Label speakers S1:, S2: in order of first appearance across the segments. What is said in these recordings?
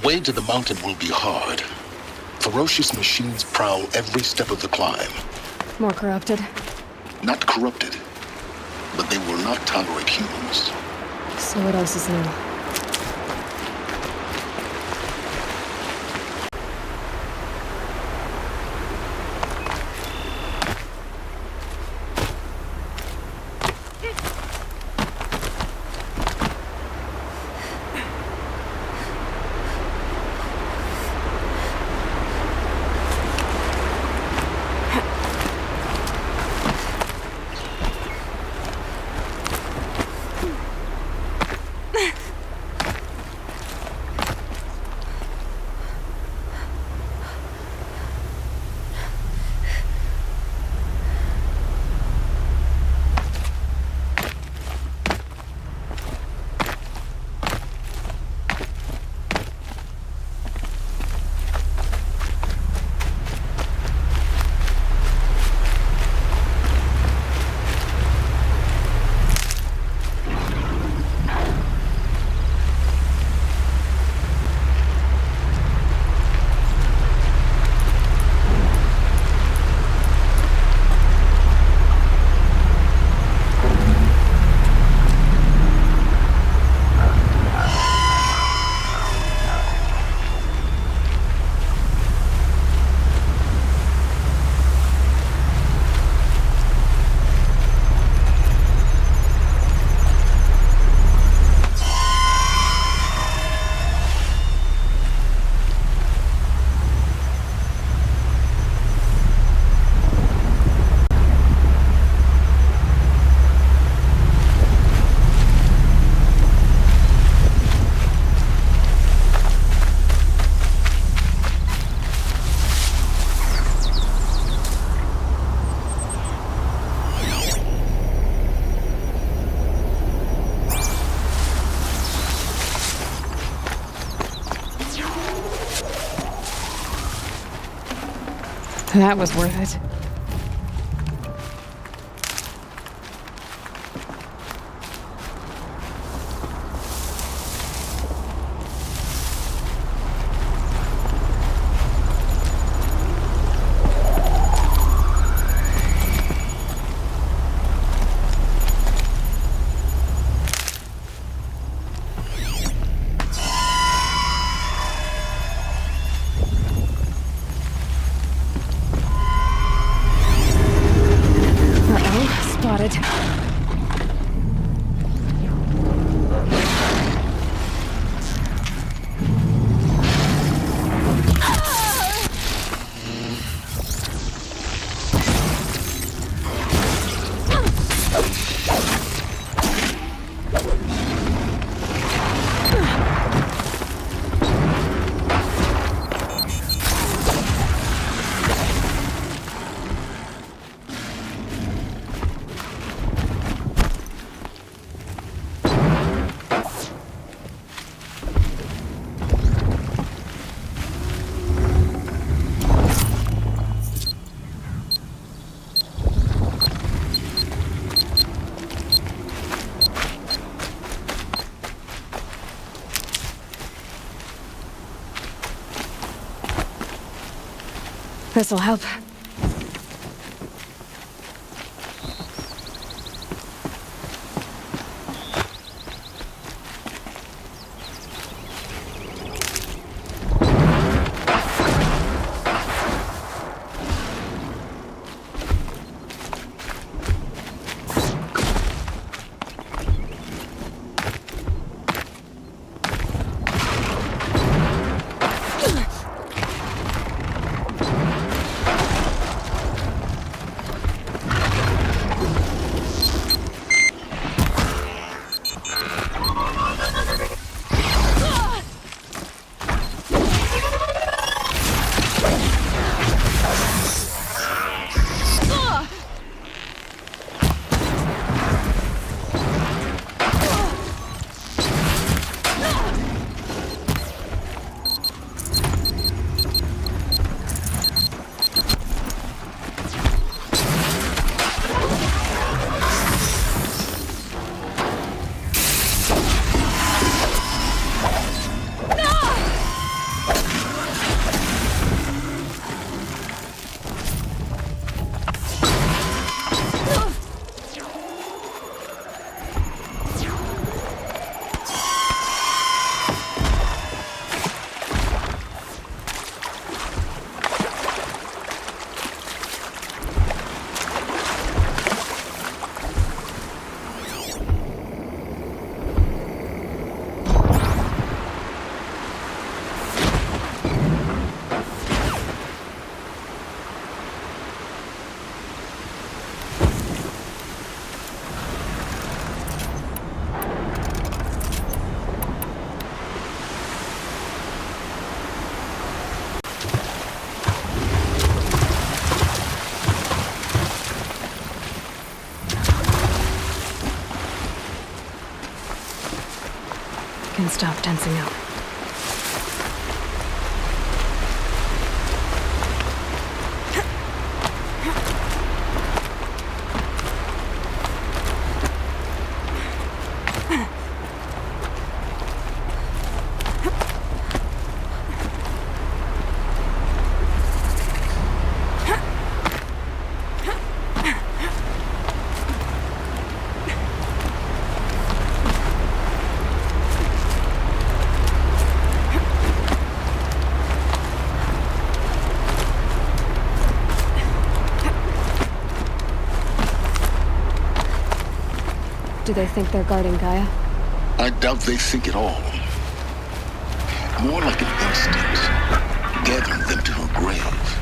S1: way to the mountain will be hard. Ferocious machines prowl every step of the climb.
S2: More corrupted?
S1: Not corrupted, but they will not tolerate humans.
S2: So what else is new? That was worth it. This'll help. can stop tensing up. Do they think they're guarding Gaia?
S1: I doubt they think at all. More like an instinct, gathering them to her grave.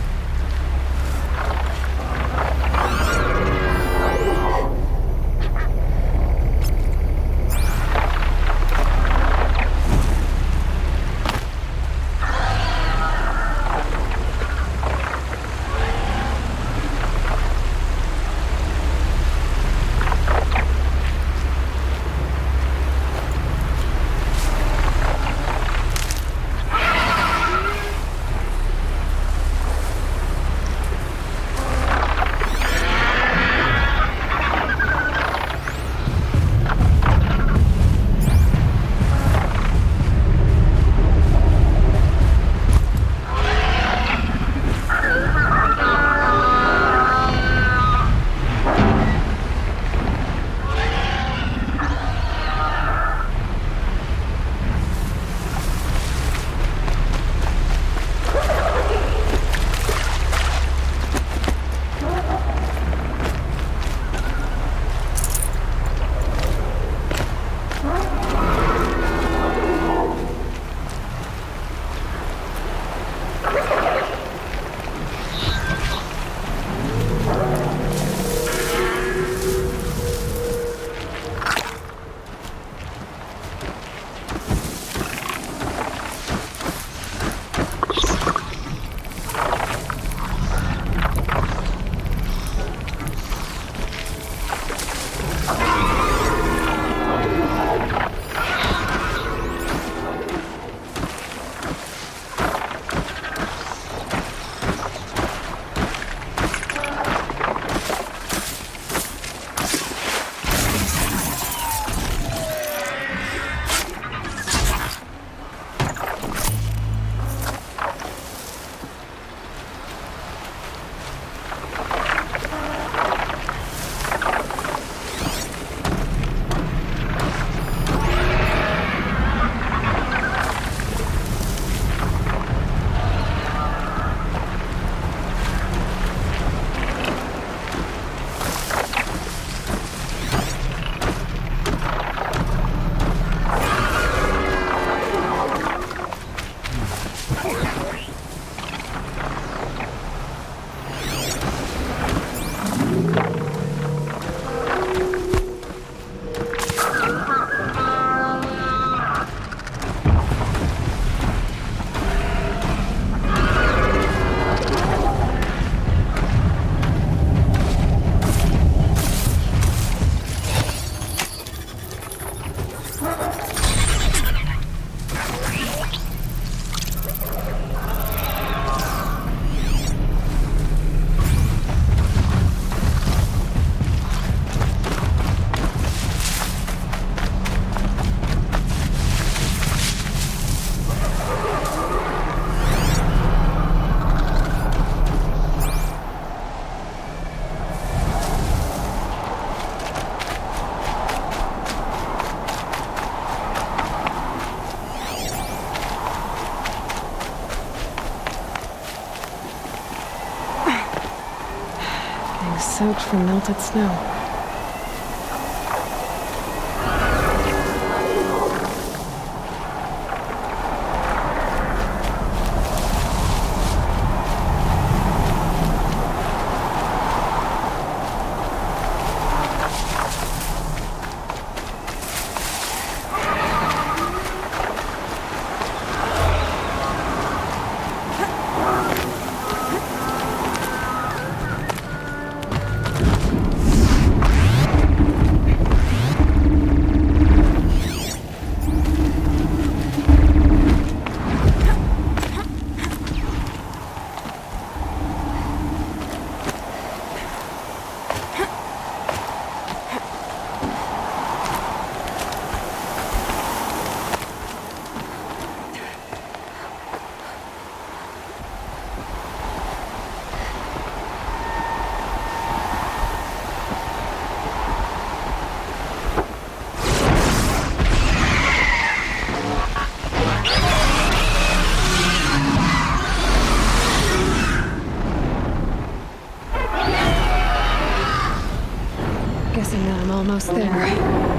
S2: Soaked from melted snow. Guessing that I'm almost there.
S1: Correct.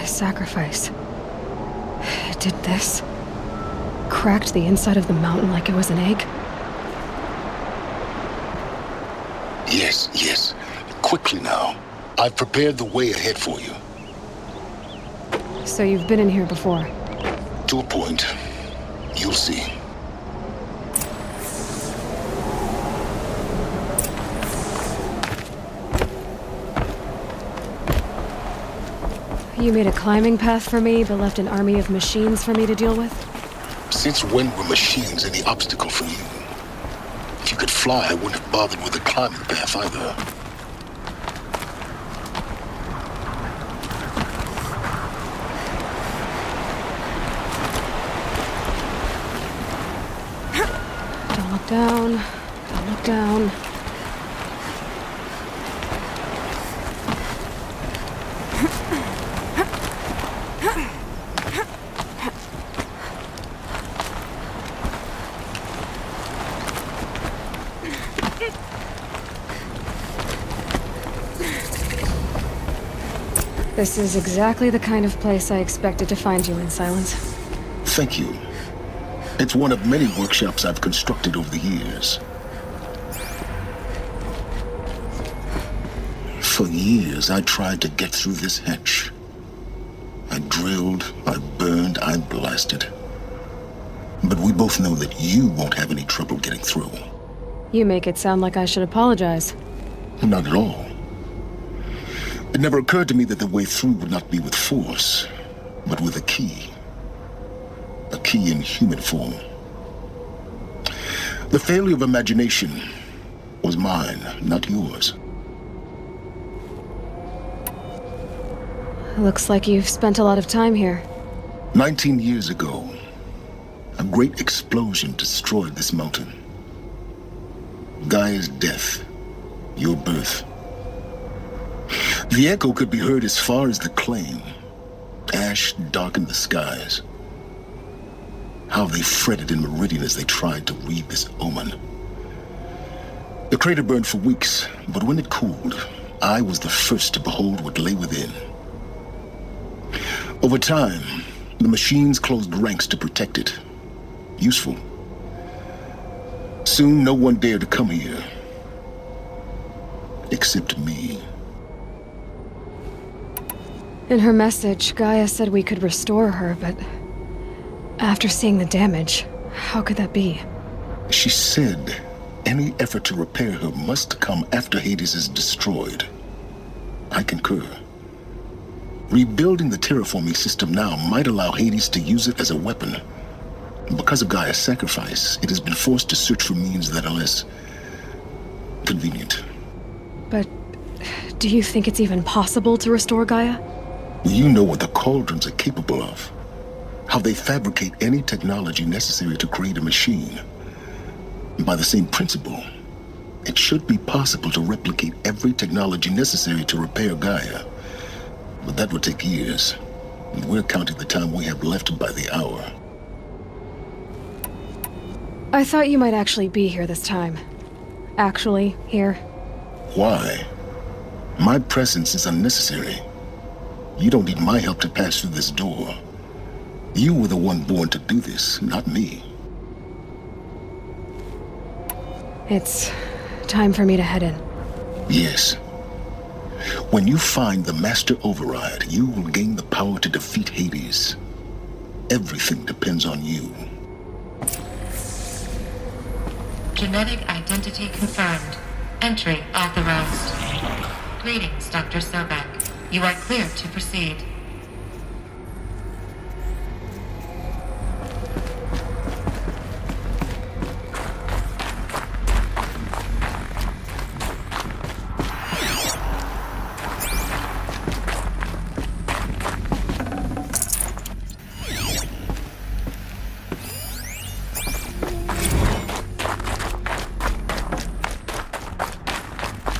S2: Sacrifice. It did this. Cracked the inside of the mountain like it was an egg.
S1: Yes, yes. Quickly now. I've prepared the way ahead for you.
S2: So you've been in here before?
S1: To a point. You'll see.
S2: You made a climbing path for me, but left an army of machines for me to deal with?
S1: Since when were machines any obstacle for you? If you could fly, I wouldn't have bothered with the climbing path either.
S2: Don't look down. Don't look down. This is exactly the kind of place I expected to find you in, Silence.
S1: Thank you. It's one of many workshops I've constructed over the years. For years, I tried to get through this hatch. I drilled, I burned, I blasted. But we both know that you won't have any trouble getting through.
S2: You make it sound like I should apologize.
S1: Not at all. It never occurred to me that the way through would not be with force, but with a key. A key in human form. The failure of imagination was mine, not yours.
S2: Looks like you've spent a lot of time here.
S1: 19 years ago, a great explosion destroyed this mountain. Gaia's death, your birth. The echo could be heard as far as the claim. Ash darkened the skies. How they fretted in meridian as they tried to read this omen. The crater burned for weeks, but when it cooled, I was the first to behold what lay within. Over time, the machines closed ranks to protect it. Useful. Soon, no one dared to come here. Except me.
S2: In her message, Gaia said we could restore her, but after seeing the damage, how could that be?
S1: She said any effort to repair her must come after Hades is destroyed. I concur. Rebuilding the terraforming system now might allow Hades to use it as a weapon. Because of Gaia's sacrifice, it has been forced to search for means that are less convenient.
S2: But do you think it's even possible to restore Gaia?
S1: You know what the cauldrons are capable of. How they fabricate any technology necessary to create a machine. By the same principle, it should be possible to replicate every technology necessary to repair Gaia. But that would take years. And we're counting the time we have left by the hour.
S2: I thought you might actually be here this time. Actually, here.
S1: Why? My presence is unnecessary. You don't need my help to pass through this door. You were the one born to do this, not me.
S2: It's time for me to head in.
S1: Yes. When you find the Master Override, you will gain the power to defeat Hades. Everything depends on you.
S3: Genetic identity confirmed. Entry authorized. Greetings, Dr. Sobek. You are clear to proceed.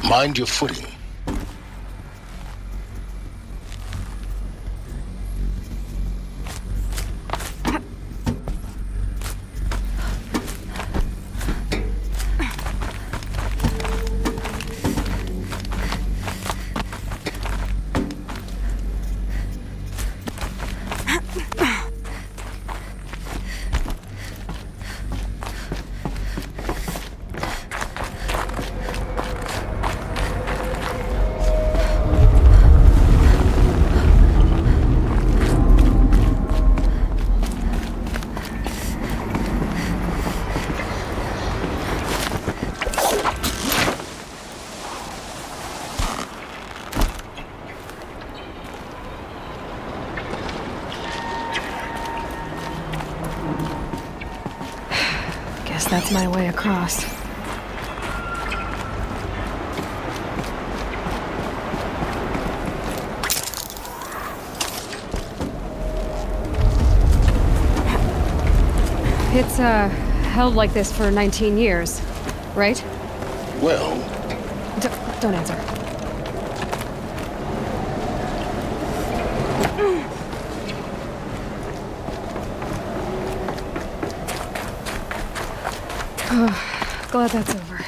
S1: Mind your footing.
S2: That's my way across. It's, held like this for 19 years, right?
S1: Well...
S2: Don't answer. Glad that's over.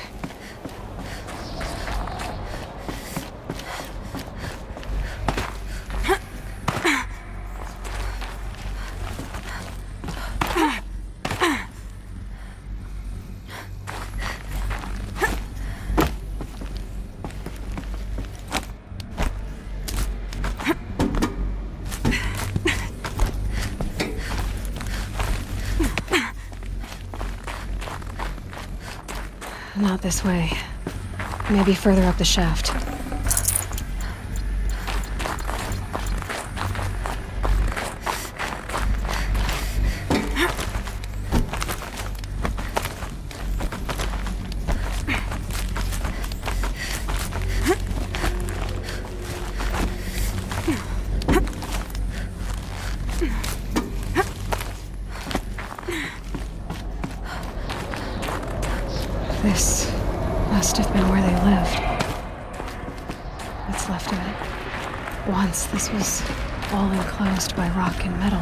S2: Not this way. Maybe further up the shaft. This must have been where they lived. What's left of it. Once this was all enclosed by rock and metal.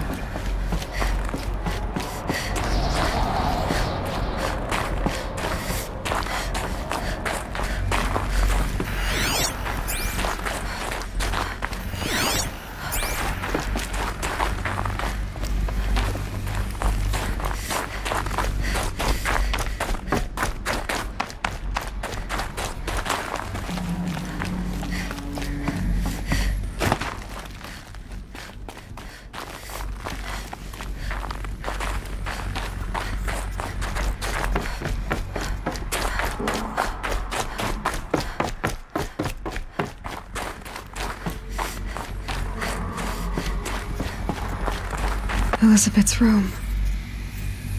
S2: Elizabeth's room.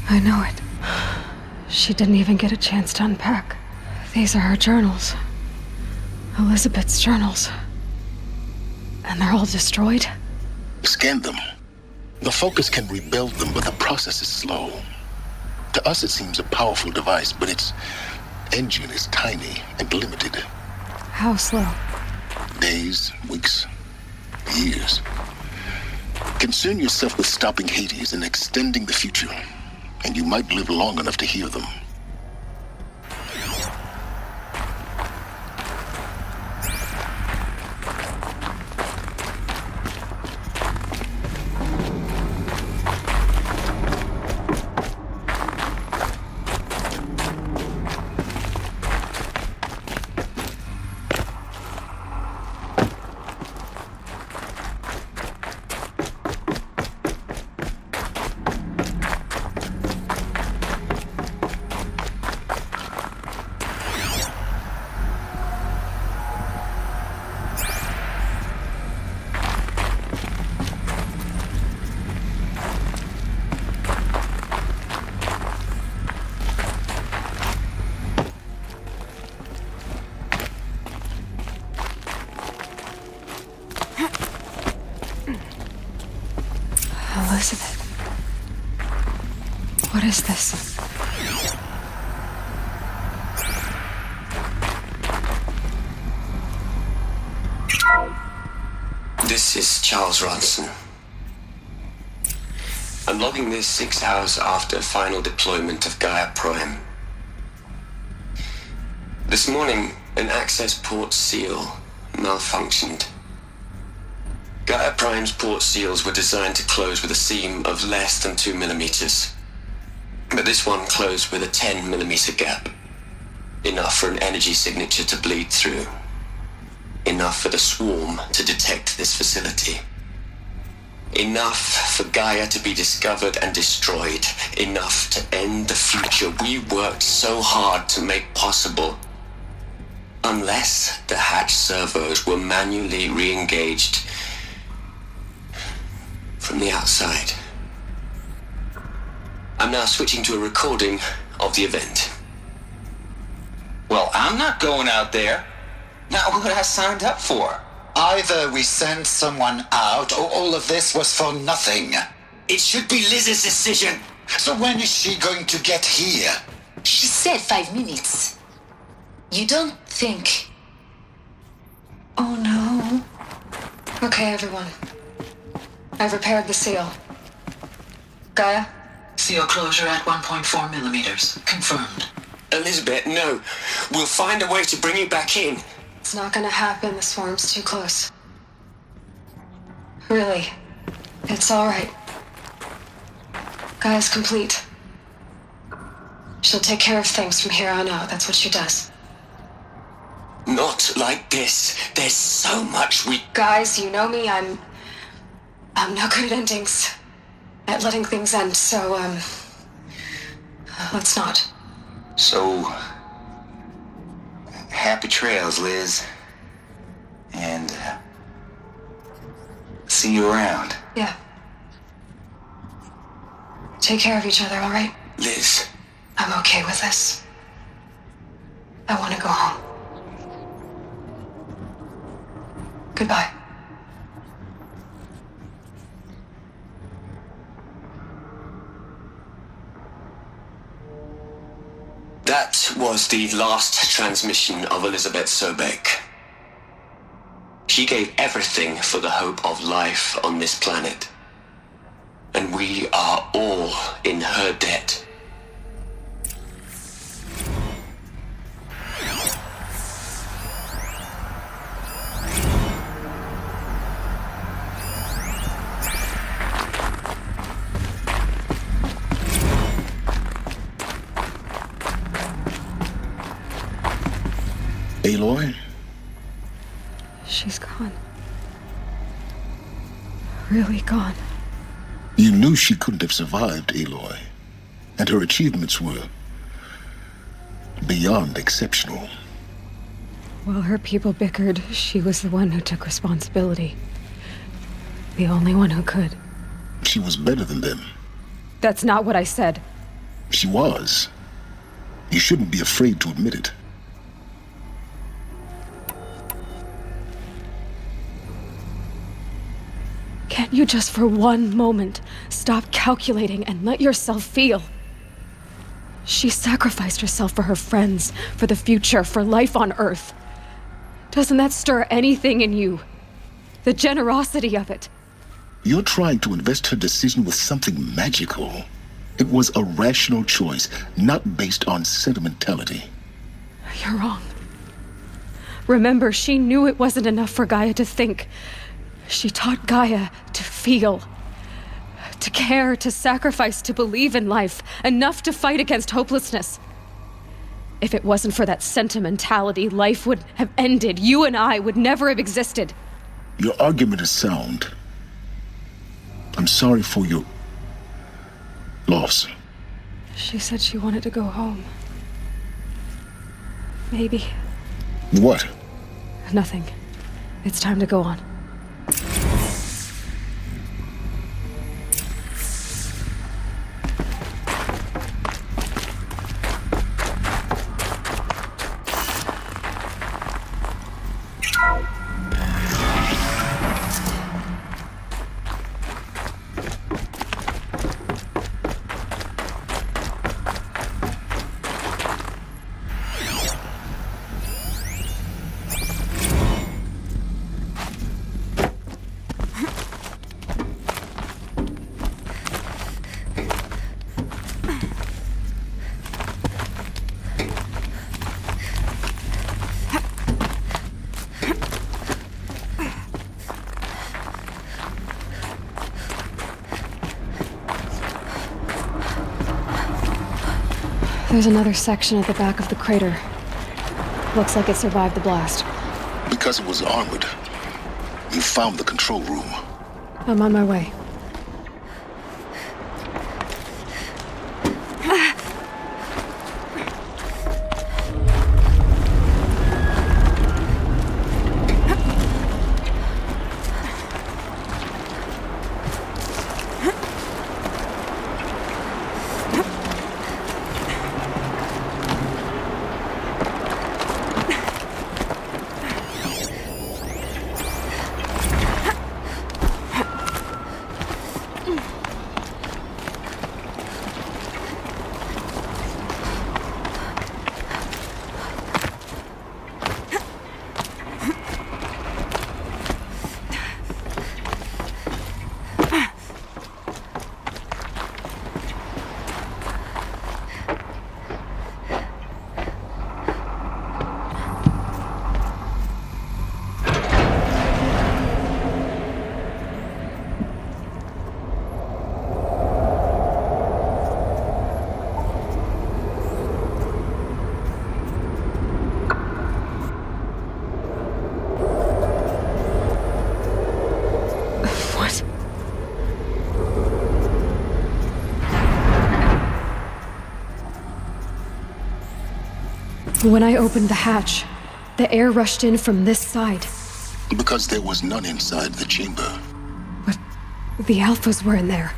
S2: I know it. She didn't even get a chance to unpack. These are her journals. Elizabeth's journals. And they're all destroyed?
S1: Scan them. The focus can rebuild them, but the process is slow. To us, it seems a powerful device, but its engine is tiny and limited.
S2: How slow?
S1: Days, weeks, years. Concern yourself with stopping Hades and extending the future, and you might live long enough to hear them.
S2: Elizabeth. What is this?
S4: This is Charles Ronson. I'm logging this 6 hours after final deployment of Gaia Prime. This morning, an access port seal malfunctioned. Gaia Prime's port seals were designed to close with a seam of less than 2 millimeters. But this one closed with a 10 millimeter gap. Enough for an energy signature to bleed through. Enough for the swarm to detect this facility. Enough for Gaia to be discovered and destroyed. Enough to end the future we worked so hard to make possible. Unless the hatch servos were manually re-engaged from the outside. I'm now switching to a recording of the event.
S5: Well, I'm not going out there. Not what I signed up for.
S6: Either we send someone out, or all of this was for nothing.
S4: It should be Liz's decision.
S6: So when is she going to get here?
S7: She said 5 minutes. You don't think...
S2: Oh no. Okay, everyone. I've repaired the seal. Gaia?
S8: Seal closure at 1.4 millimeters. Confirmed.
S4: Elizabeth, no. We'll find a way to bring you back in.
S2: It's not gonna happen. The swarm's too close. Really. It's alright. Gaia's complete. She'll take care of things from here on out. That's what she does.
S4: Not like this. There's so much we...
S2: Guys, you know me. I'm no good at endings. At letting things end, so, let's not.
S5: So... happy trails, Liz. And, see you around.
S2: Yeah. Take care of each other, alright?
S4: Liz.
S2: I'm okay with this. I want to go home. Goodbye.
S4: That was the last transmission of Elizabeth Sobek. She gave everything for the hope of life on this planet. And we are all in her debt.
S1: Aloy?
S2: She's gone. Really gone.
S1: You knew she couldn't have survived, Aloy. And her achievements were beyond exceptional.
S2: While her people bickered, she was the one who took responsibility. The only one who could.
S1: She was better than them.
S2: That's not what I said.
S1: She was. You shouldn't be afraid to admit it.
S2: Can't you just for one moment stop calculating and let yourself feel? She sacrificed herself for her friends, for the future, for life on Earth. Doesn't that stir anything in you? The generosity of it.
S1: You're trying to invest her decision with something magical. It was a rational choice, not based on sentimentality.
S2: You're wrong. Remember, she knew it wasn't enough for Gaia to think. She taught Gaia to feel. To care, to sacrifice, to believe in life. Enough to fight against hopelessness. If it wasn't for that sentimentality, life would have ended. You and I would never have existed.
S1: Your argument is sound. I'm sorry for your loss.
S2: She said she wanted to go home. Maybe.
S1: What?
S2: Nothing. It's time to go on. There's another section at the back of the crater. Looks like it survived the blast.
S1: Because it was armored. You found the control room.
S2: I'm on my way. When I opened the hatch, the air rushed in from this side.
S1: Because there was none inside the chamber.
S2: But the alphas were in there.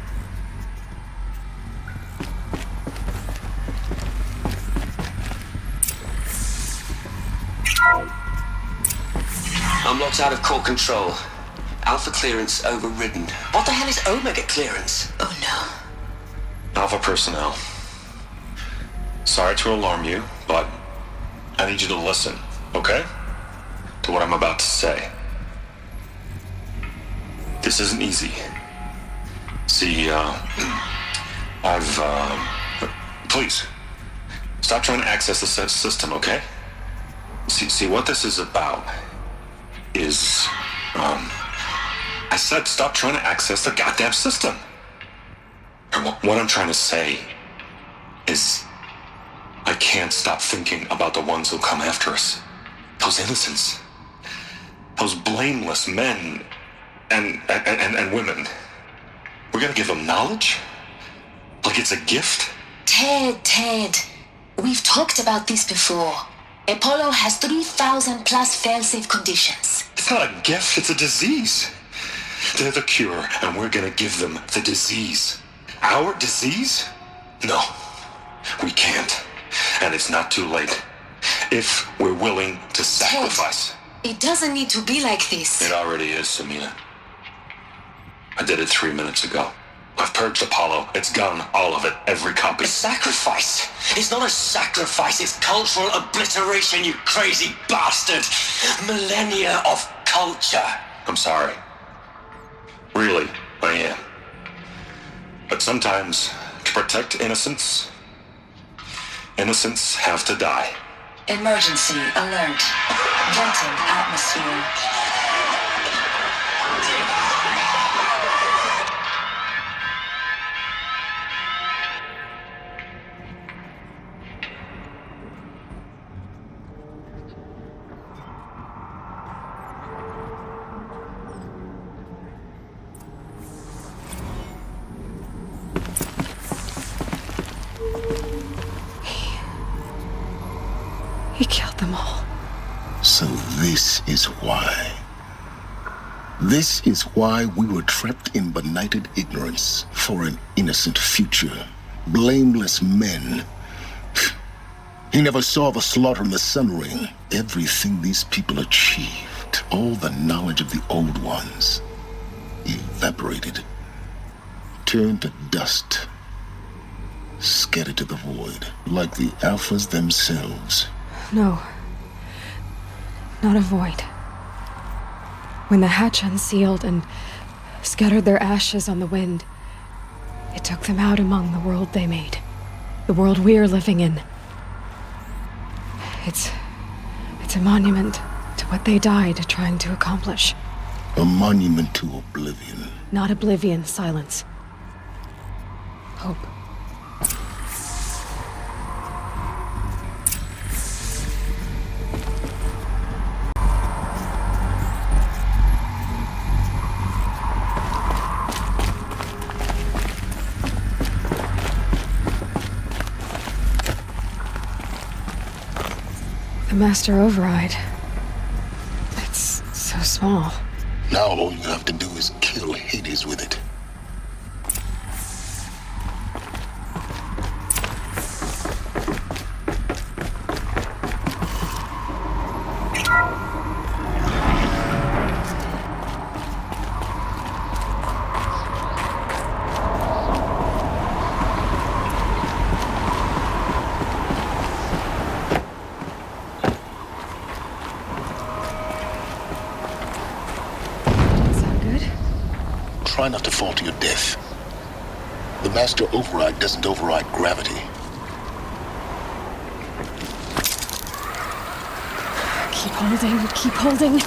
S4: Unlocked out of core control. Alpha clearance overridden. What the hell is Omega clearance?
S7: Oh no.
S9: Alpha personnel. Sorry to alarm you, but I need you to listen, okay? To what I'm about to say. This isn't easy. See, please, stop trying to access the system, okay? See, what this is about is, I said stop trying to access the goddamn system. And what I'm trying to say is, I can't stop thinking about the ones who come after us. Those innocents. Those blameless men and women. We're gonna give them knowledge? Like it's a gift?
S7: Ted. We've talked about this before. Apollo has 3,000 plus fail-safe conditions.
S9: It's not a gift, it's a disease. They're the cure, and we're gonna give them the disease. Our disease? No, we can't. And it's not too late. If we're willing to sacrifice.
S7: Ted, it doesn't need to be like this.
S9: It already is, Samina. I did it 3 minutes ago. I've purged Apollo. It's gone. All of it. Every copy.
S4: A sacrifice? It's not a sacrifice. It's cultural obliteration, you crazy bastard. Millennia of culture.
S9: I'm sorry. Really, I am. But sometimes, to protect innocence, innocents have to die.
S7: Emergency alert. Venting atmosphere.
S2: He killed them all.
S1: So this is why. This is why we were trapped in benighted ignorance for an innocent future. Blameless men. He never saw the slaughter in the Sun Ring. Everything these people achieved, all the knowledge of the old ones, evaporated. Turned to dust. Scattered to the void, like the Alphas themselves.
S2: No. Not a void. When the hatch unsealed and scattered their ashes on the wind, it took them out among the world they made. The world we're living in. It's a monument to what they died trying to accomplish.
S1: A monument to oblivion.
S2: Not oblivion, silence. Hope. The master override. It's so small.
S1: Now all you have to do is kill Hades with it. Try not to fall to your death. The master override doesn't override gravity.
S2: Keep holding, keep holding.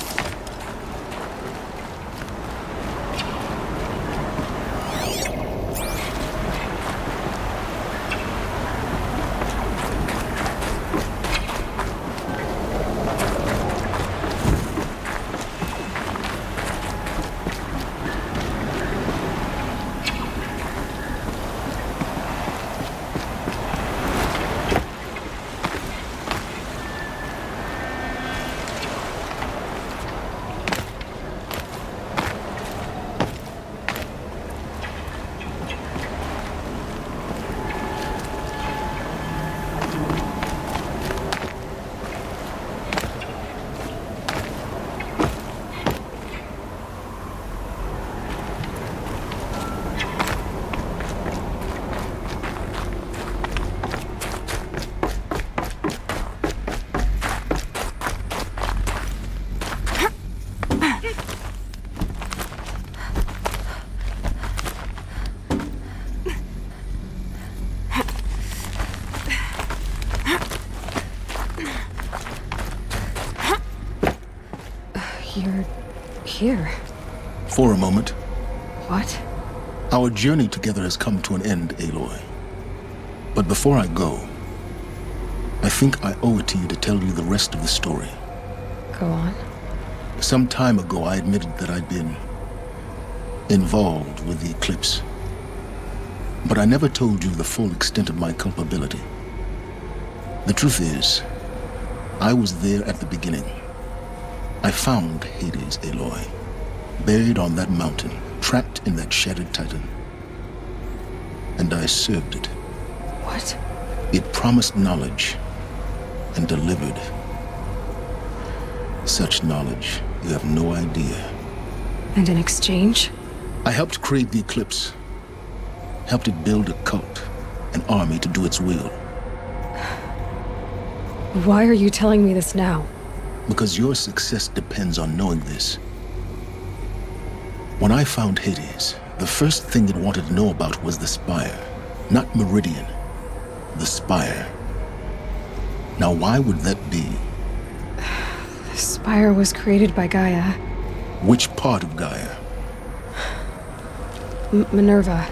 S2: You're here.
S1: For a moment.
S2: What?
S1: Our journey together has come to an end, Aloy. But before I go, I think I owe it to you to tell you the rest of the story.
S2: Go on.
S1: Some time ago, I admitted that I'd been involved with the eclipse. But I never told you the full extent of my culpability. The truth is, I was there at the beginning. I found Hades, Aloy, buried on that mountain, trapped in that shattered titan. And I served it.
S2: What?
S1: It promised knowledge and delivered. Such knowledge, you have no idea.
S2: And in exchange?
S1: I helped create the Eclipse. Helped it build a cult, an army to do its will.
S2: Why are you telling me this now?
S1: Because your success depends on knowing this. When I found Hades, the first thing it wanted to know about was the Spire. Not Meridian. The Spire. Now why would that be?
S2: The Spire was created by Gaia.
S1: Which part of Gaia?
S2: Minerva.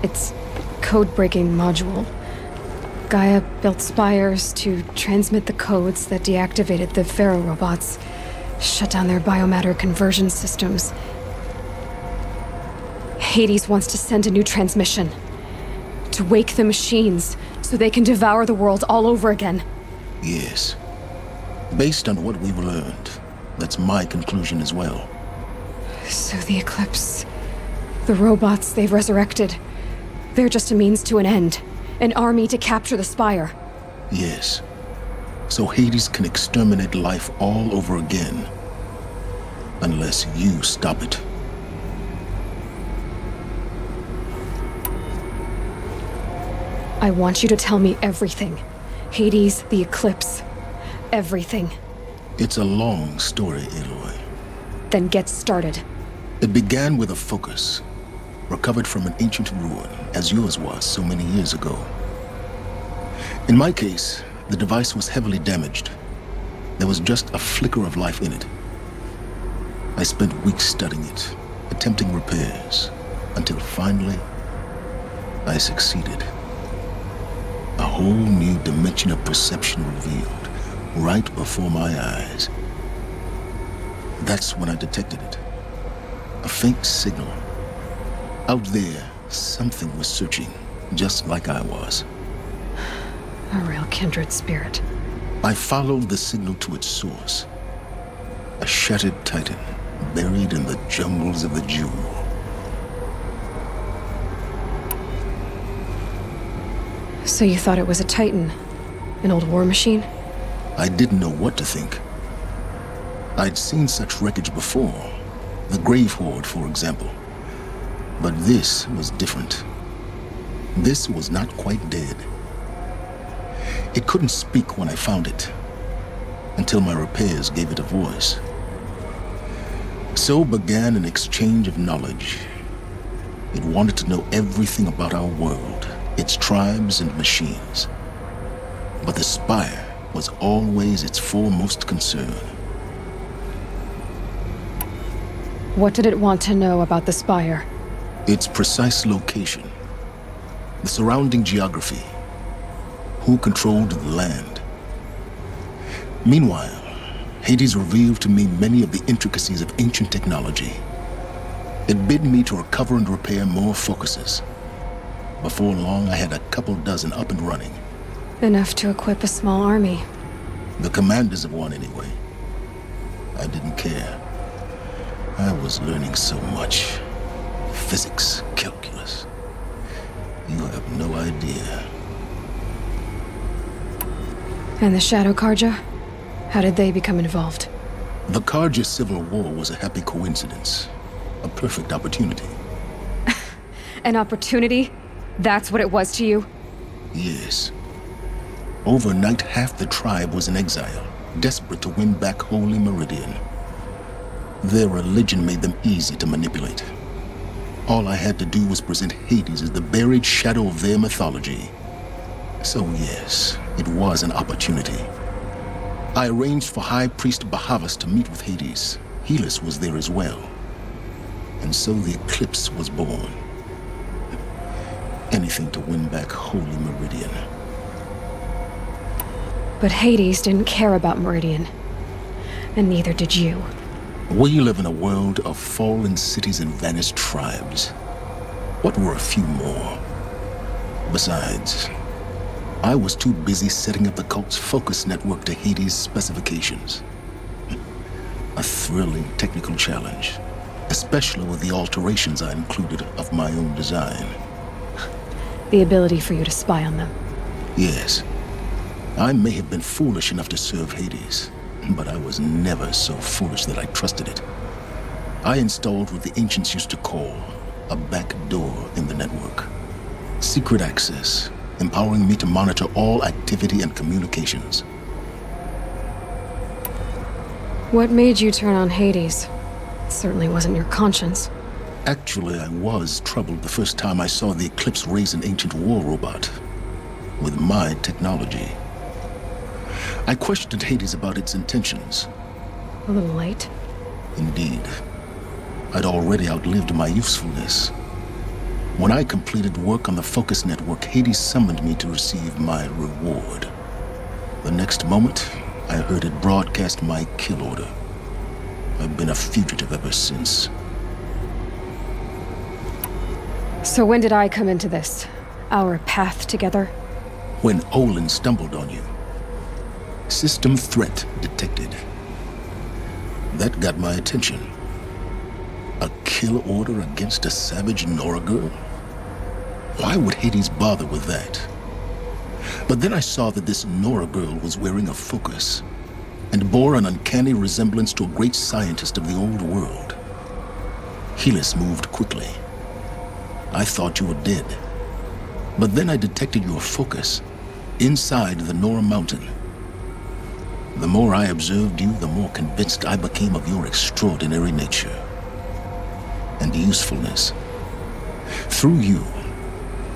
S2: Its code-breaking module. Gaia built spires to transmit the codes that deactivated the Pharaoh robots, shut down their biomatter conversion systems. Hades wants to send a new transmission. To wake the machines, so they can devour the world all over again.
S1: Yes. Based on what we've learned, that's my conclusion as well.
S2: So the Eclipse... the robots they've resurrected... they're just a means to an end. An army to capture the Spire.
S1: Yes. So Hades can exterminate life all over again. Unless you stop it.
S2: I want you to tell me everything. Hades, the Eclipse. Everything.
S1: It's a long story, Aloy.
S2: Then get started.
S1: It began with a focus. Recovered from an ancient ruin, as yours was so many years ago. In my case, the device was heavily damaged. There was just a flicker of life in it. I spent weeks studying it, attempting repairs, until finally, I succeeded. A whole new dimension of perception revealed, right before my eyes. That's when I detected it. A faint signal. Out there, something was searching, just like I was.
S2: A real kindred spirit.
S1: I followed the signal to its source. A shattered titan, buried in the jungles of the Jewel.
S2: So you thought it was a titan? An old war machine?
S1: I didn't know what to think. I'd seen such wreckage before. The Grave Horde, for example. But this was different. This was not quite dead. It couldn't speak when I found it, until my repairs gave it a voice. So began an exchange of knowledge. It wanted to know everything about our world, its tribes and machines. But the Spire was always its foremost concern.
S2: What did it want to know about the Spire?
S1: Its precise location, the surrounding geography, who controlled the land. Meanwhile, Hades revealed to me many of the intricacies of ancient technology. It bid me to recover and repair more focuses. Before long, I had a couple dozen up and running.
S2: Enough to equip a small army.
S1: The commanders of one, anyway. I didn't care. I was learning so much. Physics, calculus. You have no idea.
S2: And the Shadow Karja? How did they become involved?
S1: The Karja Civil War was a happy coincidence. A perfect opportunity.
S2: An opportunity? That's what it was to you?
S1: Yes. Overnight, half the tribe was in exile, desperate to win back Holy Meridian. Their religion made them easy to manipulate. All I had to do was present Hades as the buried shadow of their mythology. So yes, it was an opportunity. I arranged for High Priest Bahavas to meet with Hades. Helis was there as well. And so the Eclipse was born. Anything to win back Holy Meridian.
S2: But Hades didn't care about Meridian. And neither did you.
S1: We live in a world of fallen cities and vanished tribes. What were a few more? Besides, I was too busy setting up the cult's focus network to Hades' specifications. A thrilling technical challenge, especially with the alterations I included of my own design.
S2: The ability for you to spy on them.
S1: Yes. I may have been foolish enough to serve Hades, but I was never so foolish that I trusted it. I installed what the ancients used to call a back door in the network. Secret access, empowering me to monitor all activity and communications.
S2: What made you turn on Hades? It certainly wasn't your conscience.
S1: Actually, I was troubled the first time I saw the Eclipse raise an ancient war robot with my technology. I questioned Hades about its intentions.
S2: A little late.
S1: Indeed. I'd already outlived my usefulness. When I completed work on the Focus Network, Hades summoned me to receive my reward. The next moment, I heard it broadcast my kill order. I've been a fugitive ever since.
S2: So when did I come into this? Our path together?
S1: When Olin stumbled on you. System threat detected. That got my attention. A kill order against a savage Nora girl? Why would Hades bother with that? But then I saw that this Nora girl was wearing a focus and bore an uncanny resemblance to a great scientist of the old world. Helis moved quickly. I thought you were dead. But then I detected your focus inside the Nora mountain. The more I observed you, the more convinced I became of your extraordinary nature and usefulness. Through you,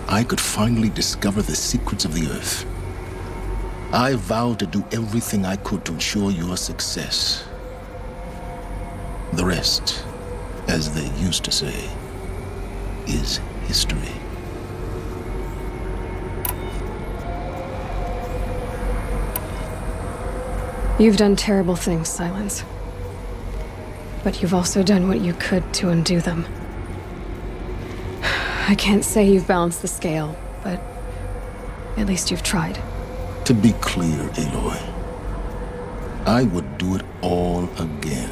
S1: I could finally discover the secrets of the Earth. I vowed to do everything I could to ensure your success. The rest, as they used to say, is history.
S2: You've done terrible things, Silence. But you've also done what you could to undo them. I can't say you've balanced the scale, but at least you've tried.
S1: To be clear, Aloy, I would do it all again.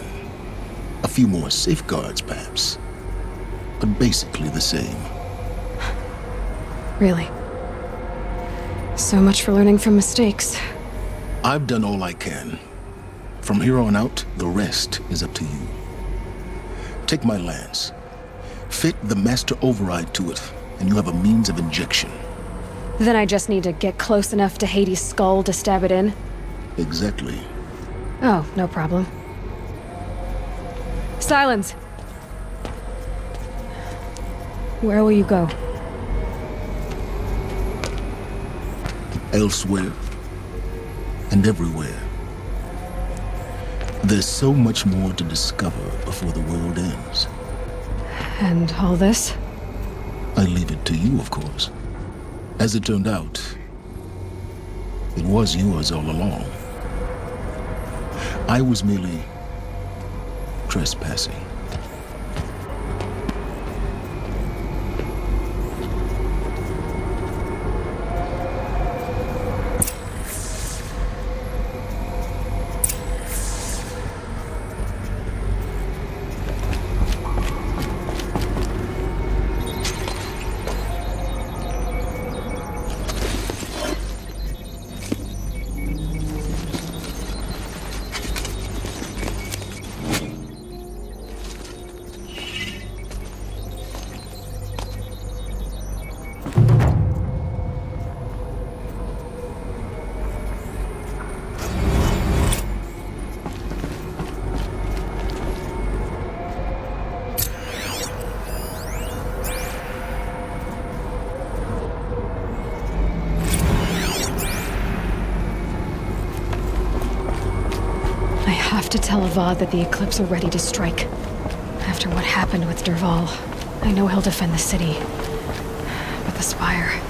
S1: A few more safeguards, perhaps, but basically the same.
S2: Really? So much for learning from mistakes.
S1: I've done all I can. From here on out, the rest is up to you. Take my lance. Fit the master override to it, and you have a means of injection.
S2: Then I just need to get close enough to Hades' skull to stab it in?
S1: Exactly.
S2: Oh, no problem. Silence! Where will you go?
S1: Elsewhere. And everywhere. There's so much more to discover before the world ends.
S2: And all this?
S1: I leave it to you, of course. As it turned out, it was yours all along. I was merely trespassing.
S2: I have to tell Avad that the Eclipse are ready to strike. After what happened with Derval, I know he'll defend the city. But the Spire...